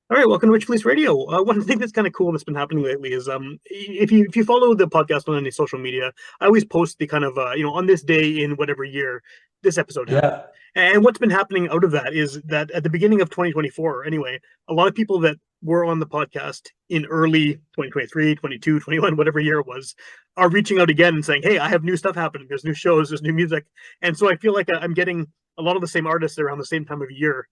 All right, welcome to Witchpolice Radio. One thing that's kind of cool that's been happening lately is if you follow the podcast on any social media, I always post the kind of on this day in whatever year this episode happened. Yeah, And what's been happening out of that is that at the beginning of 2024, anyway, a lot of people that were on the podcast in early 2023, 22, 21, whatever year it was, are reaching out again and saying, "Hey, I have new stuff happening. There's new shows, there's new music." And so I feel like I'm getting a lot of the same artists around the same time of year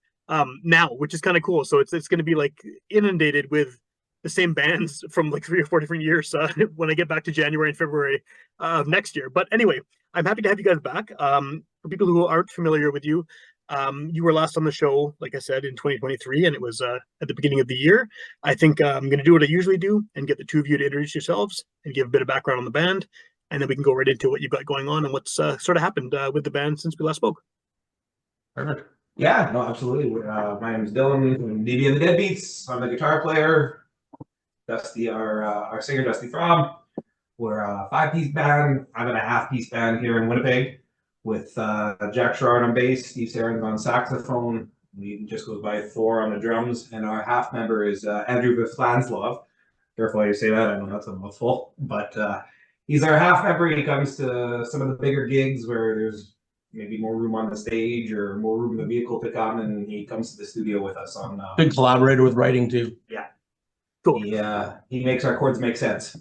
now, which is kind of cool. So it's going to be like inundated with the same bands from like 3 or 4 different years when I get back to January and February of next year. But anyway, I'm happy to have you guys back. For people who aren't familiar with you, you were last on the show, like I said, in 2023, and it was at the beginning of the year. I think I'm going to do what I usually do and get the two of you to introduce yourselves and give a bit of background on the band, and then we can go right into what you've got going on and what's sort of happened with the band since we last spoke. perfect. Yeah, no, absolutely. My name is Dylan from DB and the Deadbeats. I'm the guitar player. Dusty, our singer, Dusty Fromm. We're a five-piece band. I'm in a half-piece band here in Winnipeg with Jack Sherrard on bass, Steve Sarins on saxophone. He just goes by Thor on the drums, and our half member is Andrew Viflanslov. Careful how you say that. I know that's a mouthful, but he's our half member. He comes to some of the bigger gigs where there's maybe more room on the stage or more room in the vehicle to come, and he comes to the studio with us on. Big collaborator with writing too. Yeah, Cool. he makes our chords make sense.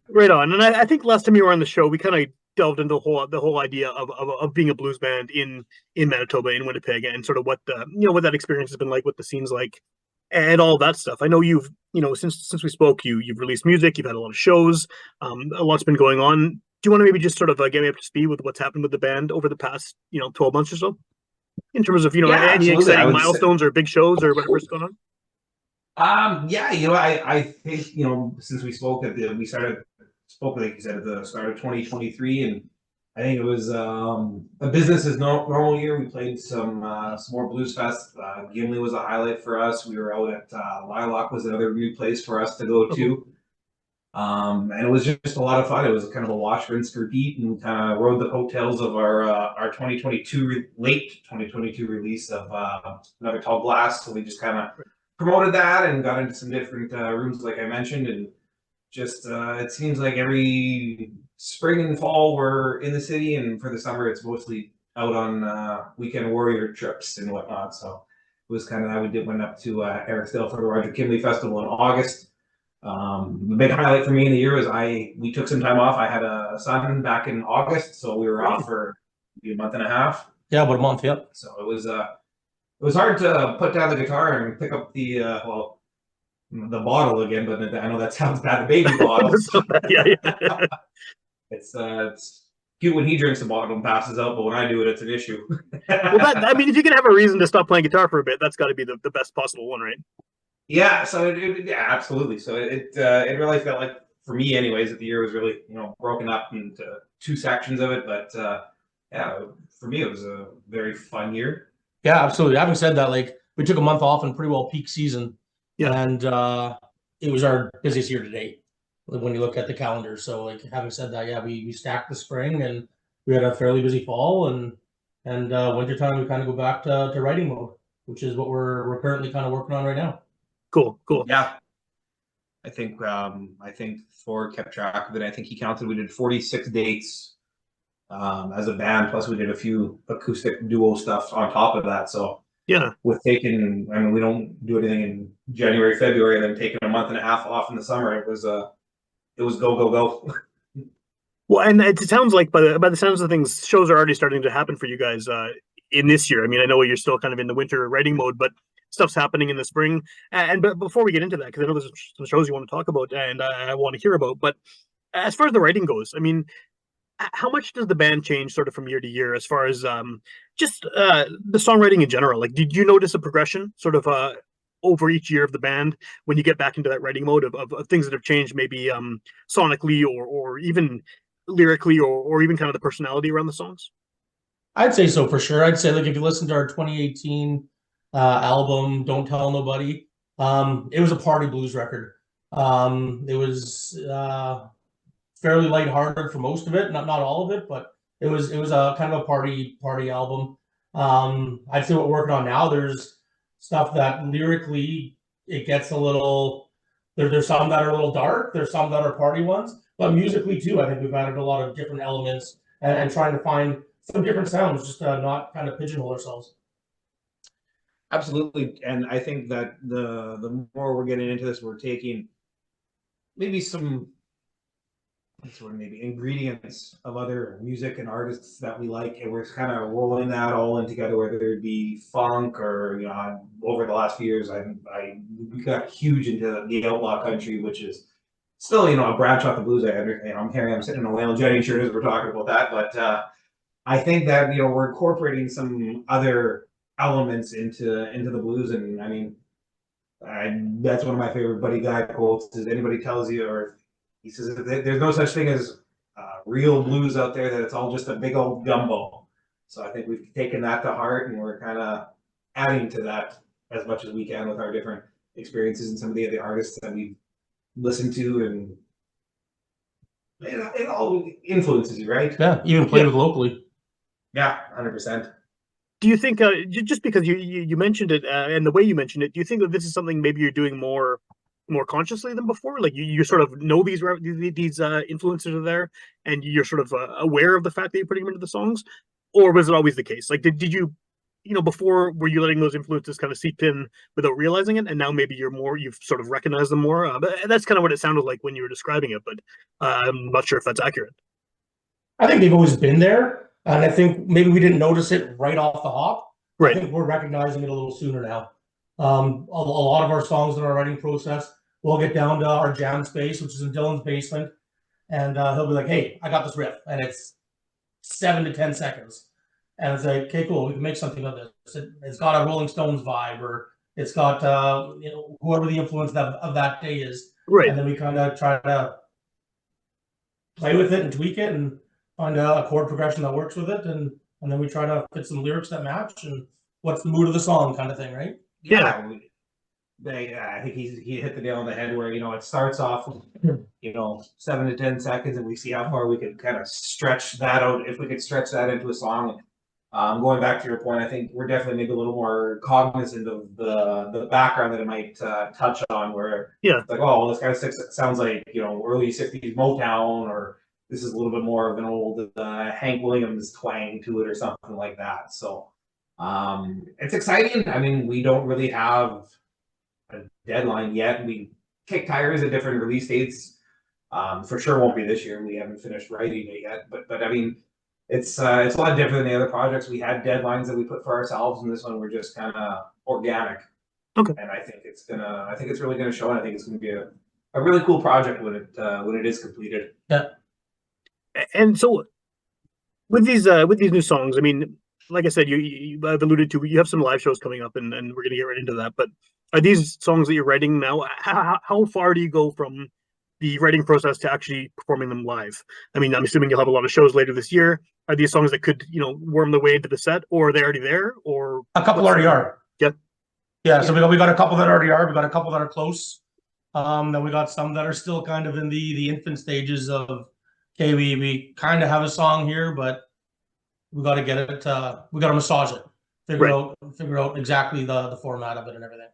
Right on. And I think last time you were on the show, we kind of delved into the whole idea of being a blues band in Manitoba, in Winnipeg, and sort of what the what that experience has been like, what the scene's like, and all that stuff. I know you've since we spoke, you've released music, you've had a lot of shows, a lot's been going on. Do you want to maybe just sort of get me up to speed with what's happened with the band over the past 12 months or so, in terms of Yeah, any absolutely. exciting milestones or big shows or whatever's going on? Yeah, I think, since we spoke spoke, like you said, at the start of 2023, and I think it was a business as normal year. We played some more blues fest. Gimli was a highlight for us. We were out at Lilac was another new place for us to go to. And it was just a lot of fun. It was kind of a wash, rinse, repeat, and kind of rode the coattails of our 2022 late 2022 release of Another Tall Glass. So we just kind of promoted that and got into some different rooms, like I mentioned, and just it seems like every spring and fall we're in the city, and for the summer it's mostly out on weekend warrior trips and whatnot. So it was kind of how went up to Ericsdale for the Roger Kimley Festival in August. The big highlight for me in the year was we took some time off. I had a son back in August, so we were off for maybe a month and a half. Yeah, about a month. Yep. So it was hard to put down the guitar and pick up the bottle again, but I know that sounds bad, the baby bottle. Yeah. It's cute when he drinks the bottle and passes out, but when I do it, it's an issue. Well, I mean, if you can have a reason to stop playing guitar for a bit, that's got to be the best possible one, right? Yeah, so yeah, absolutely. So it really felt like, for me anyways, that the year was really broken up into two sections of it. But yeah, for me it was a very fun year. Yeah, absolutely. Having said that, like we took a month off in pretty well peak season, Yeah. and it was our busiest year to date when you look at the calendar. So, like having said that, yeah, we stacked the spring and we had a fairly busy fall, and wintertime we kind of go back to writing mode, which is what we're currently kind of working on right now. Cool. Yeah, I think Thor kept track of it. I think he counted. We did 46 dates as a band, plus we did a few acoustic duo stuff on top of that. So Yeah. with taking, I mean, we don't do anything in January, February, and then taking a month and a half off in the summer. It was go. Well, and it sounds like by the sounds of things, shows are already starting to happen for you guys in this year. I mean, I know you're still kind of in the winter writing mode, but stuff's happening in the spring. But before we get into that, because I know there's some shows you want to talk about and I want to hear about, but as far as the writing goes, I mean, how much does the band change sort of from year to year as far as just the songwriting in general? Like, did you notice a progression sort of over each year of the band when you get back into that writing mode of things that have changed, maybe sonically or even lyrically or even kind of the personality around the songs? I'd say so for sure. I'd say like if you listen to our 2018 album, Don't Tell Nobody, it was a party blues record. It was fairly lighthearted for most of it, not all of it, but it was a kind of a party album. I'd say what we're working on now, there's stuff that lyrically it gets a little. There's some that are a little dark. There's some that are party ones, but musically too, I think we've added a lot of different elements and trying to find some different sounds, just to not kind of pigeonhole ourselves. Absolutely, and I think that the more we're getting into this, we're taking maybe some sort of maybe ingredients of other music and artists that we like, and we're kind of rolling that all in together, whether it be funk or, you know, over the last few years, we got huge into the outlaw country, which is still, you know, a branch off the blues. I'm sitting in a Waylon Jennings shirt as we're talking about that, but I think that, you know, we're incorporating some other elements into the blues, and I mean, that's one of my favorite Buddy Guy quotes. Is anybody tells you, or he says, there's no such thing as real blues out there, that it's all just a big old gumbo. So I think we've taken that to heart, and we're kind of adding to that as much as we can with our different experiences and some of the other artists that we've listened to, and it all influences you, right? Yeah, even play with locally. Yeah, 100%. Do you think, just because you mentioned it and the way you mentioned it, do you think that this is something maybe you're doing more consciously than before? Like you sort of know these influences are there, and you're sort of aware of the fact that you're putting them into the songs, or was it always the case? Like did you, before, were you letting those influences kind of seep in without realizing it, and now maybe you've sort of recognized them more? But that's kind of what it sounded like when you were describing it, but I'm not sure if that's accurate. I think they've always been there. And I think maybe we didn't notice it right off the hop. Right. I think we're recognizing it a little sooner now. A lot of our songs in our writing process, we'll get down to our jam space, which is in Dylan's basement, and he'll be like, "Hey, I got this riff," and it's 7 to 10 seconds, and it's like, "Okay, cool, we can make something of this." It's got a Rolling Stones vibe, or it's got whoever the influence of that day is, Right. and then we kind of try to play with it and tweak it and find a chord progression that works with it, and then we try to fit some lyrics that match, and what's the mood of the song, kind of thing, right? Yeah. I think he hit the nail on the head, where, it starts off with, 7 to 10 seconds, and we see how far we could kind of stretch that out. If we could stretch that into a song, going back to your point, I think we're definitely maybe a little more cognizant of the background that it might touch on, where it's like, oh, this kind of sounds like, early 60s Motown, or this is a little bit more of an old Hank Williams twang to it, or something like that. So it's exciting. I mean, we don't really have a deadline yet. We kick tires at different release dates. For sure won't be this year. We haven't finished writing it yet. But I mean, it's a lot different than the other projects. We had deadlines that we put for ourselves, and this one we're just kind of organic. Okay. And I think it's really gonna show, and I think it's gonna be a really cool project when it is completed. Yeah. And so with these new songs, I mean, like I said, I've alluded to, you have some live shows coming up, and we're gonna get right into that. But are these songs that you're writing now? How far do you go from the writing process to actually performing them live? I mean, I'm assuming you'll have a lot of shows later this year. Are these songs that could, worm their way into the set, or are they already there, or a couple already are? Yeah. So we got a couple that already are. We got a couple that are close. Then we got some that are still kind of in the infant stages of, okay, we kind of have a song here, but we got to get it. We got to massage it, figure out exactly the format of it and everything.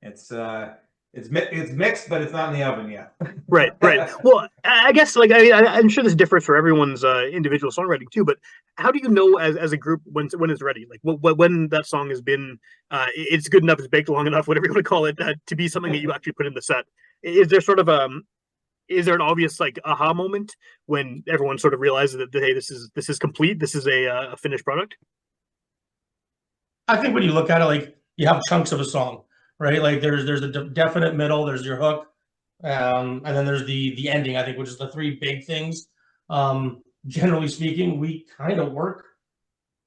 It's mixed, but it's not in the oven yet. Right. Well, I guess, like, I'm sure this differs for everyone's individual songwriting too. But how do you know as a group when it's ready? Like, when that song has been, it's good enough, it's baked long enough, whatever you want to call it, to be something that you actually put in the set? Is there sort of is there an obvious, like, aha moment when everyone sort of realizes that, hey, this is complete, this is a finished product? I think when you look at it, like, you have chunks of a song, right? Like there's a definite middle, there's your hook, and then there's the ending, I think, which is the three big things. Generally speaking, we kind of work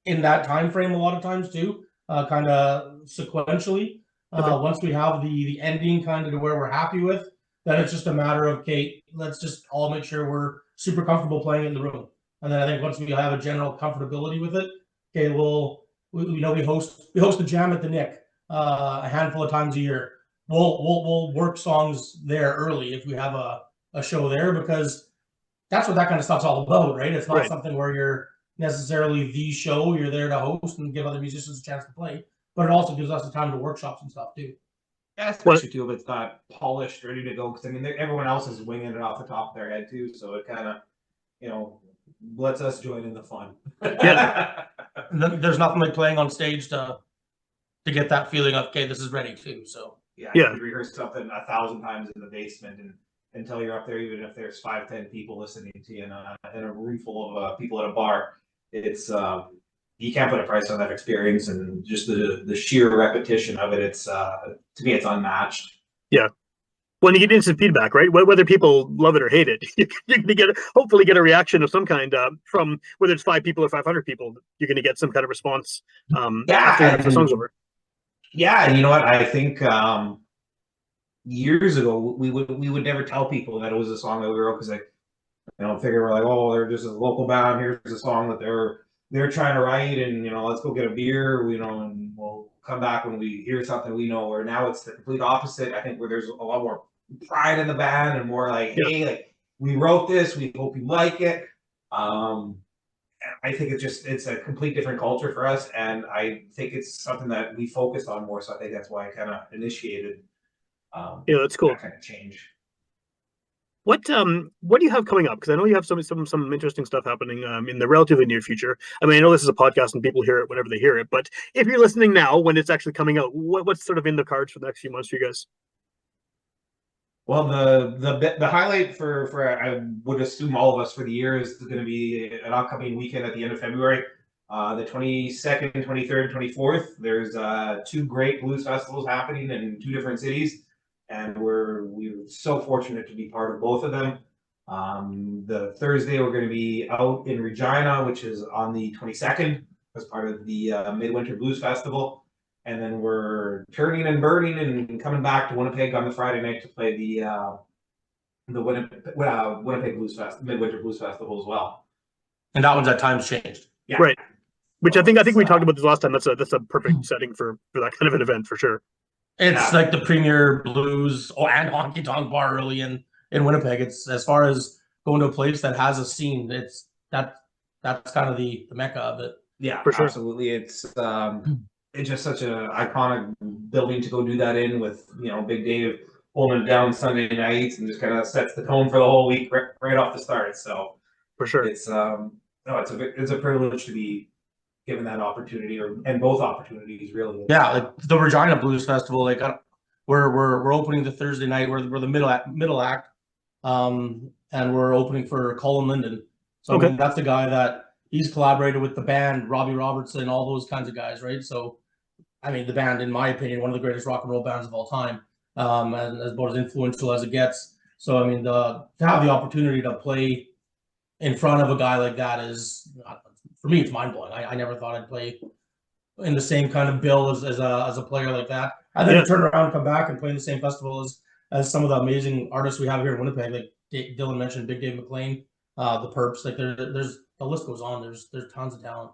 in that time frame a lot of times too, kind of sequentially. Once we have the ending kind of to where we're happy with, then it's just a matter of, okay, let's just all make sure we're super comfortable playing in the room. And then I think once we have a general comfortability with it, okay, we host a jam at the Nick a handful of times a year. We'll work songs there early if we have a show there, because that's what that kind of stuff's all about, right? It's not something where you're necessarily the show. You're there to host and give other musicians a chance to play. but it also gives us the time to workshop some stuff too. Yeah, especially too if it's not polished, ready to go. Because I mean, everyone else is winging it off the top of their head too, so it kind of, lets us join in the fun. Yeah. There's nothing like playing on stage to get that feeling of, okay, this is ready too. So Yeah, Yeah. you rehearse something 1,000 times in the basement, and until you're up there, even if there's 5-10 people listening to you in a room full of people at a bar, it's you can't put a price on that experience, and just the sheer repetition of it. It's to me, it's unmatched. Yeah. When you get instant feedback, right? Whether people love it or hate it, you're going to hopefully get a reaction of some kind from whether it's 5 people or 500 people. You're going to get some kind of response after the song's over. Yeah, and you know what? I think years ago we would never tell people that it was a song that we wrote, because figure we're like, oh, they're just a local band. Here's a song that they're trying to write, and let's go get a beer, and we'll come back when we hear something we know. Where now it's the complete opposite. I think where there's a lot more pride in the band and more like, hey, like we wrote this, we hope you like it. I think it's a complete different culture for us, and I think it's something that we focused on more. So I think that's why I kind of initiated. Yeah, that's cool. That kind of change. What do you have coming up? Because I know you have some interesting stuff happening in the relatively near future. I mean, I know this is a podcast and people hear it whenever they hear it, but if you're listening now when it's actually coming out, what's sort of in the cards for the next few months for you guys? Well, the highlight for I would assume all of us for the year is going to be an upcoming weekend at the end of February, the 22nd, 23rd, 24th. There's 2 great blues festivals happening in 2 different cities, and we're so fortunate to be part of both of them. The Thursday we're going to be out in Regina, which is on the 22nd, as part of the Midwinter Blues Festival. And then we're turning and burning and coming back to Winnipeg on the Friday night to play the Winnipeg Blues Fest, Midwinter Blues Festival as well. And that one's at times changed. Yeah. Right. Which I think we talked about this last time. That's a perfect setting for that kind of an event for sure. It's like the premier blues and honky tonk bar really in Winnipeg. It's, as far as going to a place that has a scene, that's kind of the mecca of it. Yeah, for sure. Absolutely. It's just such an iconic building to go do that in, with Big Dave holding it down Sunday nights, and just kind of sets the tone for the whole week right off the start. So for sure, it's a privilege to be given that opportunity, and both opportunities really. Yeah, like the Regina Blues Festival, like we're opening the Thursday night. We're the middle act, and we're opening for Colin Linden. So okay. I mean, that's the guy that he's collaborated with the band, Robbie Robertson, all those kinds of guys, right? So I mean, the band, in my opinion, one of the greatest rock and roll bands of all time, and as about as influential as it gets. So I mean, to have the opportunity to play in front of a guy like that is, for me, it's mind blowing. I never thought I'd play in the same kind of bill as a player like that. And then to turn around and come back and play in the same festival as some of the amazing artists we have here in Winnipeg, like Dylan mentioned, Big Dave McLean, the Perps. Like there's the list goes on. There's tons of talent.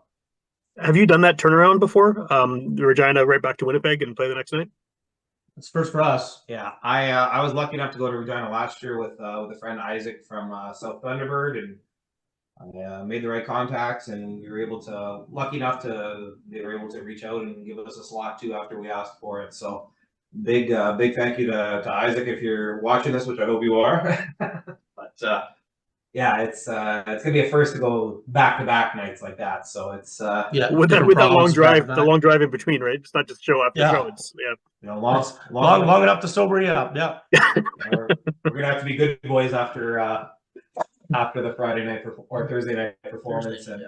Have you done that turnaround before? The Regina right back to Winnipeg and play the next night? It's first for us. Yeah, I was lucky enough to go to Regina last year with a friend Isaac from South Thunderbird, and I made the right contacts, and we were lucky enough they were able to reach out and give us a slot too after we asked for it. So big thank you to Isaac if you're watching this, which I hope you are. But yeah, it's gonna be a first to go back-to-back nights like that. So it's with that long drive, the long drive in between, right? It's not just show after show. It's long enough to sober you up. Yeah. We're gonna have to be good boys after the Friday night or Thursday night performance, and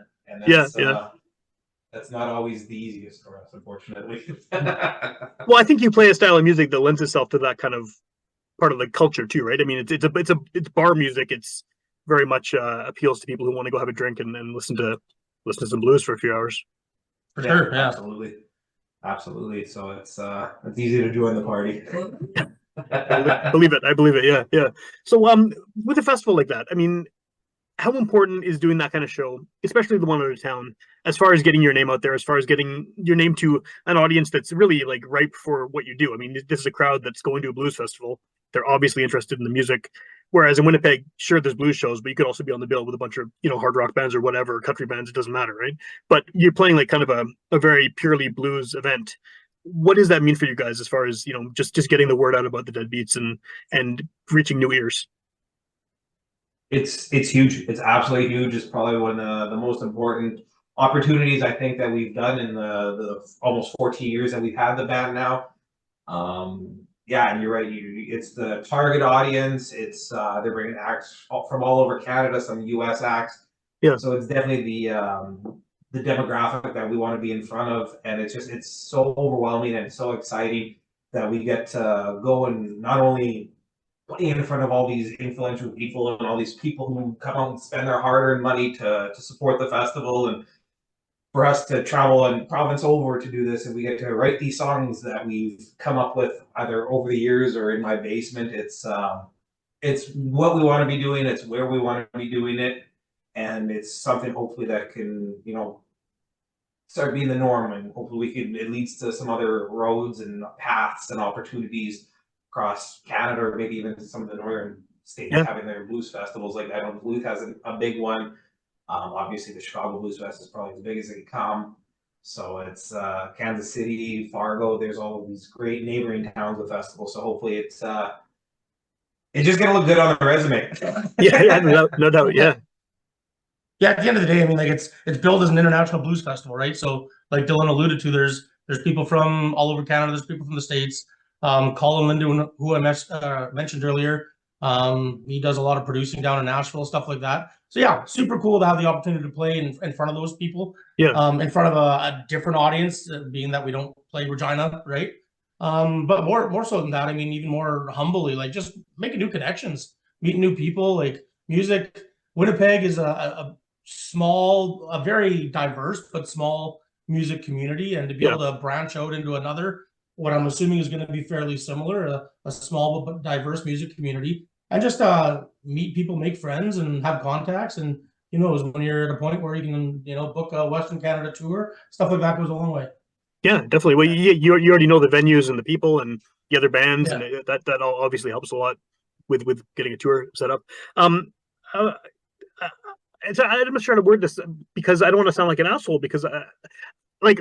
that's not always the easiest for us, unfortunately. Well, I think you play a style of music that lends itself to that kind of part of the culture too, right? I mean, it's bar music. It's very much appeals to people who want to go have a drink and listen to some blues for a few hours. For sure, yeah. Absolutely. So it's easy to join the party. I believe it. Yeah. So with a festival like that, I mean, how important is doing that kind of show, especially the one out of town, as far as getting your name out there, as far as getting your name to an audience that's really like ripe for what you do? I mean, this is a crowd that's going to a blues festival. They're obviously interested in the music. Whereas in Winnipeg, sure, there's blues shows, but you could also be on the bill with a bunch of, hard rock bands or whatever, country bands, it doesn't matter, right? But you're playing like kind of a very purely blues event. what does that mean for you guys as far as, you know, just getting the word out about the Deadbeats and reaching new ears? It's huge. It's absolutely huge. It's probably one of the most important opportunities I think that we've done in the almost 14 years that we've had the band now. Yeah, and you're right. It's the target audience. It's they're bringing acts from all over Canada, some U.S. acts. Yeah. So it's definitely the demographic that we want to be in front of, and it's so overwhelming and so exciting that we get to go and not only putting in front of all these influential people and all these people who come out and spend their hard-earned money to support the festival, and for us to travel and province over to do this, and we get to write these songs that we've come up with either over the years or in my basement. It's what we want to be doing. It's where we want to be doing it, and it's something hopefully that can, you know, start being the norm, and hopefully it leads to some other roads and paths and opportunities across Canada, or maybe even some of the northern states having their blues festivals. Like I know Duluth has a big one. Obviously, the Chicago Blues Fest is probably as big as it can come. So it's Kansas City, Fargo. There's all of these great neighboring towns with festivals. So hopefully it's just gonna look good on the resume. Yeah, no doubt, yeah. Yeah, at the end of the day, I mean, like it's billed as an international blues festival, right? So, like Dylan alluded to, there's people from all over Canada. There's people from the States. Colin Linden, who I mentioned earlier, he does a lot of producing down in Nashville, stuff like that. So yeah, super cool to have the opportunity to play in front of those people. Yeah. In front of a different audience, being that we don't play Regina, right? But more so than that, I mean, even more humbly, like just making new connections, meeting new people, like music. Winnipeg is a small, a very diverse but small music community, and to be able to branch out into another, what I'm assuming is going to be fairly similar, a small but diverse music community, and just meet people, make friends, and have contacts. And you know, when you're at a point where you can, you know, book a Western Canada tour, stuff like that goes a long way. Yeah, definitely. Well, you already know the venues and the people and the other bands, and that all obviously helps a lot with getting a tour set up. So I'm just trying to word this because I don't want to sound like an asshole, because like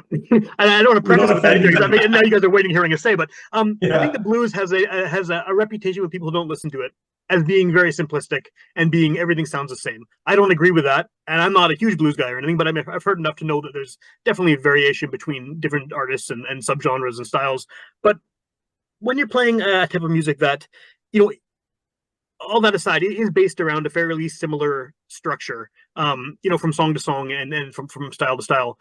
I don't want to preface it because I mean, now you guys are waiting hearing us say, but I think the blues has a reputation with people who don't listen to it as being very simplistic and being everything sounds the same. I don't agree with that, and I'm not a huge blues guy or anything, but I've heard enough to know that there's definitely variation between different artists and subgenres and styles. But when you're playing a type of music that, you know, all that aside, it is based around a fairly similar structure, you know, from song to song and from style to style.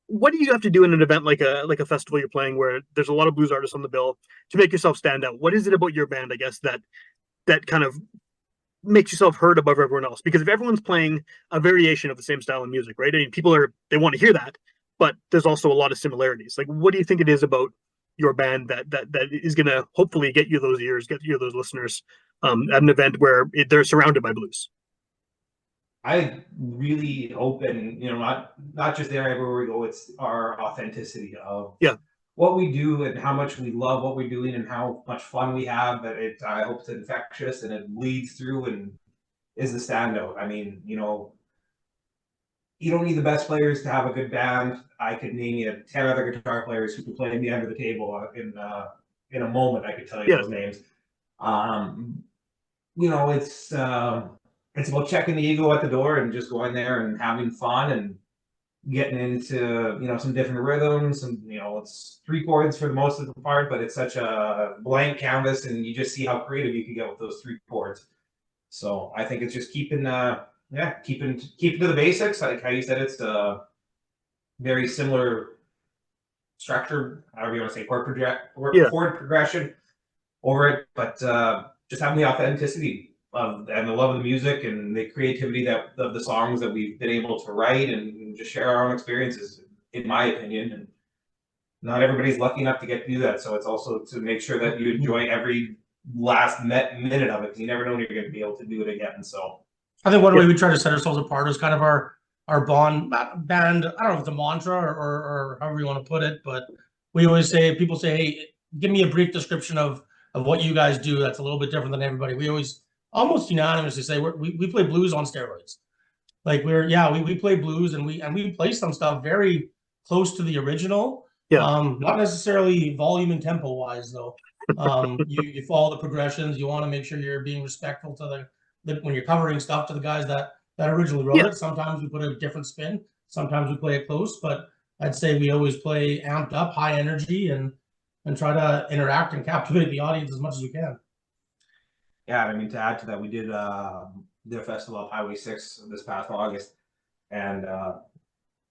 What do you have to do in an event like a festival you're playing where there's a lot of blues artists on the bill to make yourself stand out? What is it about your band, I guess, that kind of makes yourself heard above everyone else? Because if everyone's playing a variation of the same style of music, right? I mean, they want to hear that, but there's also a lot of similarities. Like, what do you think it is about your band that is going to hopefully get you those ears, get you those listeners at an event where they're surrounded by blues? I really hope, and you know, not just there, everywhere we go, it's our authenticity of what we do and how much we love what we're doing and how much fun we have. That I hope it's infectious and it bleeds through and is the standout. I mean, you know, you don't need the best players to have a good band. I could name you 10 other guitar players who could play me under the table in a moment. I could tell you those names. You know, it's about checking the ego at the door and just going there and having fun and getting into, you know, some different rhythms. And you know, it's 3 chords for the most of the part, but it's such a blank canvas, and you just see how creative you can get with those 3 chords. So I think it's just keeping keeping to the basics, like how you said. It's a very similar structure, however you want to say, chord progression over it, but just having the authenticity and the love of the music and the creativity of the songs that we've been able to write, and just share our own experiences, in my opinion. And not everybody's lucky enough to get to do that, so it's also to make sure that you enjoy every last minute of it, because you never know when you're going to be able to do it again. So I think one way we try to set ourselves apart is kind of our band. I don't know if it's a mantra or however you want to put it, but we always say, people say, hey, give me a brief description of what you guys do that's a little bit different than everybody. We always almost unanimously say we play blues on steroids. Like we play blues, and we play some stuff very close to the original, Not necessarily volume and tempo wise though. You follow the progressions. You want to make sure you're being respectful to the when you're covering stuff to the guys that originally wrote it. Sometimes we put a different spin. Sometimes we play it close, but I'd say we always play amped up, high energy, and try to interact and captivate the audience as much as we can. Yeah, I mean, to add to that, we did a festival of Highway 6 this past August, and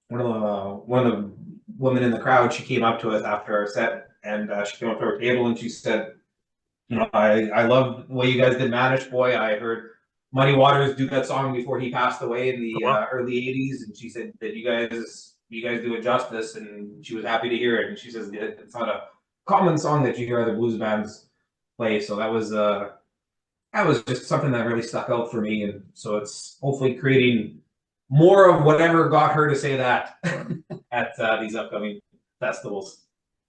one of the women in the crowd, she came up to us after our set, and she came up to our table and she said, you know, I love the way you guys did Manish Boy. I heard Muddy Waters do that song before he passed away in the early 80s, and she said that you guys do it justice, and she was happy to hear it. And she says it's not a common song that you hear other blues bands play, so that was just something that really stuck out for me. And so it's hopefully creating more of whatever got her to say that at these upcoming festivals.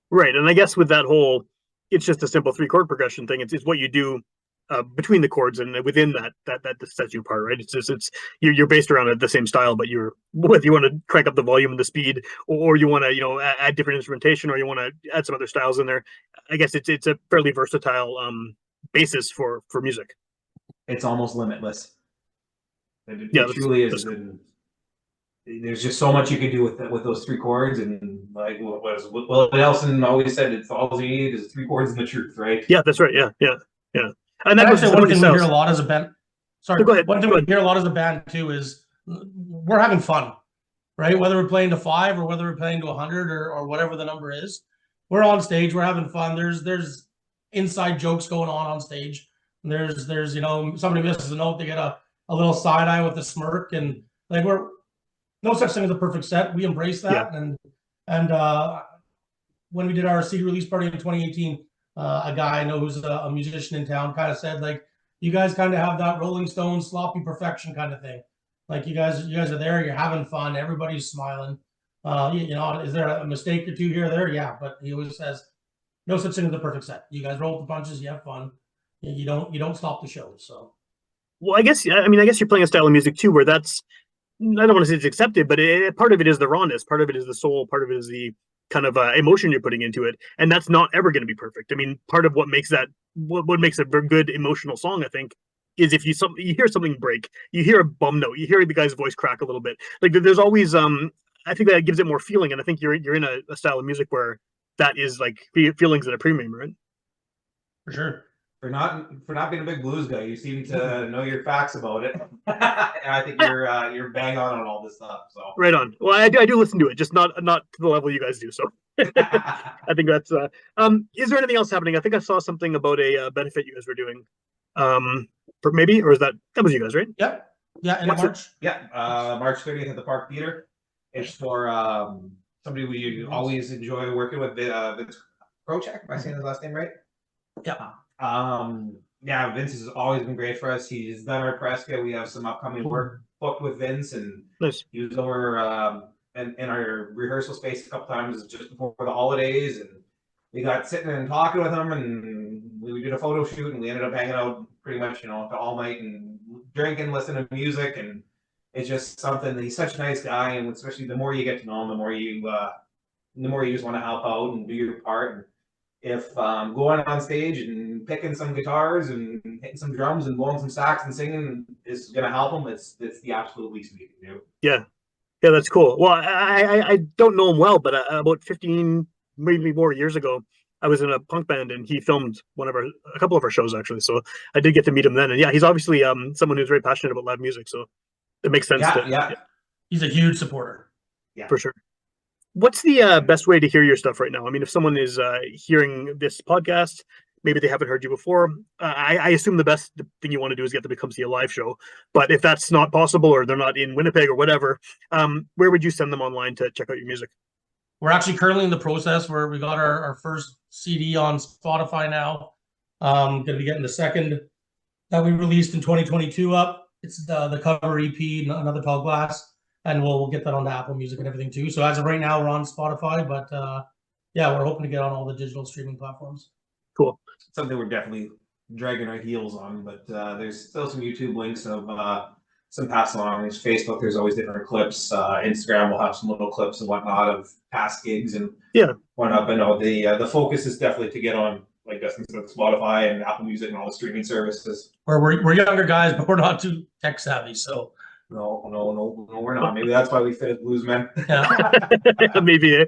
Right, and I guess with that whole, it's just a simple 3-chord progression thing. It's what you do between the chords, and within that sets you apart, right? It's you're based around the same style, but whether you want to crank up the volume and the speed, or you want to add different instrumentation, or you want to add some other styles in there. I guess it's a fairly versatile basis for music. It's almost limitless. It truly is. There's just so much you can do with those 3 chords, and like what Nelson always said, it's all you need is 3 chords and the truth, right? Yeah, that's right. Yeah. And that's actually one thing we hear a lot as a band. Sorry, go ahead. One thing we hear a lot as a band too is we're having fun, right? Whether we're playing to 5 or whether we're playing to 100 or whatever the number is, we're on stage, we're having fun. There's inside jokes going on stage. There's somebody misses a note, they get a little side eye with a smirk, and like we're no such thing as a perfect set. We embrace that, and when we did our CD release party in 2018. A guy I know who's a musician in town kind of said, like, you guys kind of have that Rolling Stones sloppy perfection kind of thing. Like you guys are there, you're having fun, everybody's smiling. Is there a mistake or two here or there? Yeah, but he always says, no such thing as a perfect set. You guys roll the punches, you have fun. You don't stop the show. So, well, I guess you're playing a style of music too where that's, I don't want to say it's accepted, but part of it is the rawness, part of it is the soul, part of it is the kind of emotion you're putting into it, and that's not ever going to be perfect. I mean, part of what makes what makes a very good emotional song, I think, is if you hear something break, you hear a bum note, you hear the guy's voice crack a little bit. Like there's always I think that gives it more feeling, and I think you're in a style of music where that is like feelings at a premium, right? For sure. For not being a big blues guy, you seem to know your facts about it. And I think you're bang on all this stuff. So right on. Well, I do listen to it, just not to the level you guys do. So I think that's. Is there anything else happening? I think I saw something about a benefit you guys were doing. Maybe, or is that was you guys, right? Yep. Yeah, in March. March 30th at the Park Theater. It's for somebody we always enjoy working with, Vince Krocek. Am I saying his last name right? Yeah. Vince has always been great for us. He's done our press kit. We have some upcoming work booked with Vince, and nice. He was over in our rehearsal space a couple times just before the holidays, and we got sitting and talking with him, and we did a photo shoot, and we ended up hanging out pretty much to all night and drinking, listening to music, and it's just something that he's such a nice guy, and especially the more you get to know him, the more you just want to help out and do your part. And if going on stage and picking some guitars and hitting some drums and blowing some sax and singing is going to help him, it's the absolute least we can do. Yeah, that's cool. Well, I don't know him well, but about 15, maybe more years ago, I was in a punk band and he filmed a couple of our shows actually. So I did get to meet him then, and yeah, he's obviously someone who's very passionate about live music. So it makes sense. Yeah. He's a huge supporter. Yeah, for sure. What's the best way to hear your stuff right now? I mean, if someone is hearing this podcast, maybe they haven't heard you before. I assume the best thing you want to do is get them to come see a live show. But if that's not possible, or they're not in Winnipeg or whatever, where would you send them online to check out your music? We're actually currently in the process where we got our first CD on Spotify now. Going to be getting the second that we released in 2022 up. It's the cover EP, Another Tall Glass. And we'll get that on the Apple Music and everything too. So as of right now, we're on Spotify, but we're hoping to get on all the digital streaming platforms. Cool. Something we're definitely dragging our heels on, but there's still some YouTube links of some pass alongs. Facebook, there's always different clips. Instagram will have some little clips and whatnot of past gigs and whatnot. But no, the focus is definitely to get on, like Dustin said, Spotify and Apple Music and all the streaming services. We're younger guys, but we're not too tech savvy, so. No, we're not. Maybe that's why we fit as bluesmen. Yeah. Maybe.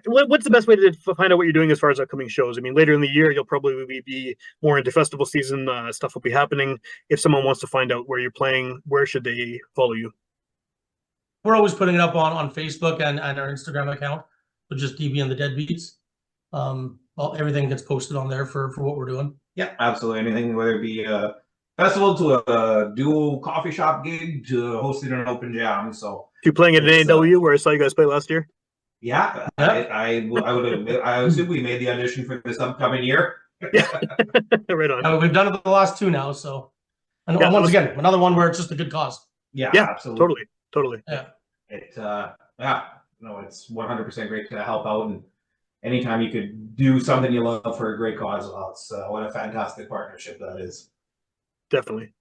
What's the best way to find out what you're doing as far as upcoming shows? I mean, later in the year, you'll probably be more into festival season. Stuff will be happening. If someone wants to find out where you're playing, where should they follow you? We're always putting it up on Facebook and our Instagram account, so just DB and the Deadbeats. Well, everything gets posted on there for what we're doing. Yeah, absolutely. Anything, whether it be a festival to a dual coffee shop gig to hosting an open jam. So You playing at an A&W where I saw you guys play last year? Yeah, I assume we made the audition for this upcoming year. Yeah, right on. We've done it the last two now, so. And once again, another one where it's just a good cause. Yeah, absolutely. Totally. Yeah. It's 100% great to help out, and anytime you could do something you love for a great cause, well, it's what a fantastic partnership that is. Definitely.